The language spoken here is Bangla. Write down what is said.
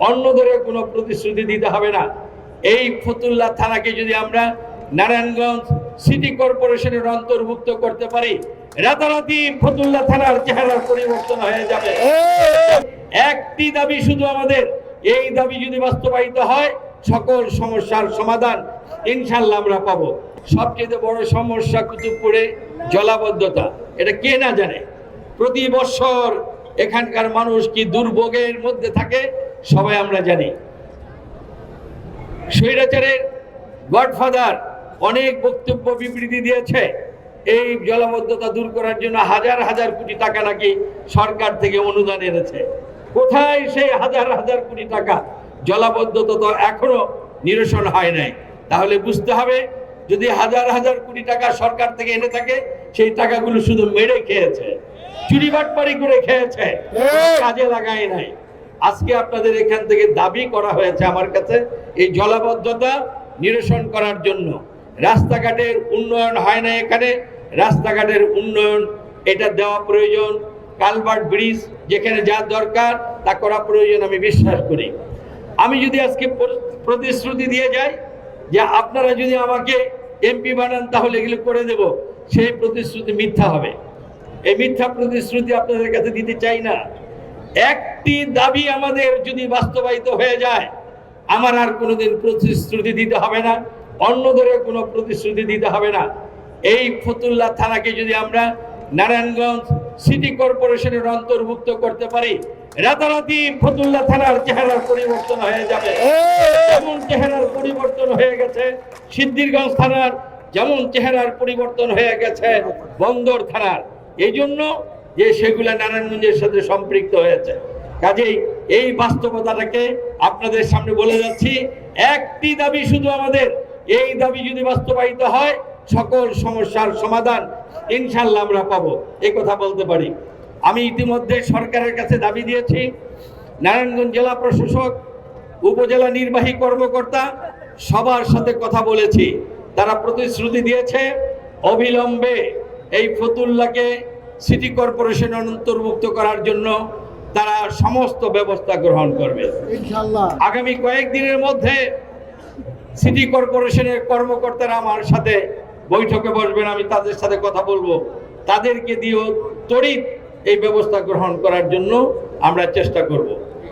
অন্যদেরও কোনো প্রতিশ্রুতি দিতে হবে না। এই ফতুল্লা থানাকে যদি আমরা নারায়ণগঞ্জ সিটি কর্পোরেশনের অন্তর্ভুক্ত করতে পারি, রাতারাতি ফতুল্লা থানার চেহারার পরিবর্তন হয়ে যাবে। একটি দাবি শুধু আমাদের, এই দাবি যদি বাস্তবায়িত হয় সকল সমস্যার সমাধান ইনশাল্লাহ আমরা পাবো। সবচেয়ে বড় সমস্যা কুতুবপুরে জলাবদ্ধতা, এটা কে না জানে। প্রতি বছর এখানকার মানুষ কি দুর্ভোগের মধ্যে থাকে সবাই আমরা জানি। স্বৈরাচারের গডফাদার অনেক বক্তব্য বিবৃতি দিয়েছে এই জলাবদ্ধতা দূর করার জন্য হাজার হাজার কোটি টাকা নাকি সরকার থেকে অনুদান এনেছে। কোথায় সেই হাজার হাজার কোটি টাকা? জলাবদ্ধতা তো এখনো নিরসন হয় নাই। তাহলে বুঝতে হবে, যদি হাজার হাজার কোটি টাকা সরকার থেকে এনে থাকে, সেই টাকাগুলো শুধু মেরে খেয়েছে, চুরি বাটপারি করে খেয়েছে, কাজে লাগায় নাই। আজকে আপনাদের এখান থেকে দাবি করা হয়েছে আমার কাছে এই জলাবদ্ধতা নিরসন করার জন্য। রাস্তাঘাটের উন্নয়ন হয় না এখানে, রাস্তাঘাটের উন্নয়ন এটা দেওয়া প্রয়োজন। কালভার্ট ব্রিজ যেখানে যা দরকার তা করা প্রয়োজন আমি বিশ্বাস করি। আমি যদি আজকে প্রতিশ্রুতি দিয়ে যাই যে আপনারা যদি আমাকে এমপি বানান তাহলে এগুলো করে দেব, সেই প্রতিশ্রুতি মিথ্যা হবে। এই মিথ্যা প্রতিশ্রুতি আপনাদের কাছে দিতে চাই না। একটি দাবি আমাদের যদি বাস্তবায়িত হয়ে যায়, আমার আর কোনোদিন প্রতিশ্রুতি দিতে হবে না, অন্যদেরও কোনো প্রতিশ্রুতি দিতে হবে না। এই ফতুল্লা থানাকে যদি আমরা নারায়ণগঞ্জ সিটি কর্পোরেশনের অন্তর্ভুক্ত করতে পারি, রাতারাতি ফতুল্লা থানার চেহারার পরিবর্তন হয়ে যাবে। যেমন চেহারার পরিবর্তন হয়ে গেছে সিদ্ধিরগঞ্জ থানার, যেমন চেহারার পরিবর্তন হয়ে গেছে বন্দর থানার, এই জন্য যে সেগুলা নারায়ণগঞ্জের সাথে সম্পৃক্ত হয়েছে। কাজেই এই বাস্তবতাটাকে আপনাদের সামনে বলে যাচ্ছি। একটি দাবি শুধু আমাদের, এই দাবি যদি বাস্তবায়িত হয় সকল সমস্যার সমাধান ইনশাল্লাহ আমরা পাবো, এই কথা বলতে পারি। আমি ইতিমধ্যে সরকারের কাছে দাবি দিয়েছি, নারায়ণগঞ্জ জেলা প্রশাসক, উপজেলা নির্বাহী কর্মকর্তা সবার সাথে কথা বলেছি। তারা প্রতিশ্রুতি দিয়েছে অবিলম্বে এই ফতুল্লাকে সিটি কর্পোরেশন অন্তর্ভুক্ত করার জন্য তারা সমস্ত ব্যবস্থা গ্রহণ করবে ইনশাআল্লাহ। আগামী কয়েকদিনের মধ্যে সিটি কর্পোরেশনের কর্মকর্তারা আমার সাথে বৈঠকে বসবেন, আমি তাদের সাথে কথা বলবো। তাদেরকে দিয়েও তড়িৎ এই ব্যবস্থা গ্রহণ করার জন্য আমরা চেষ্টা করব।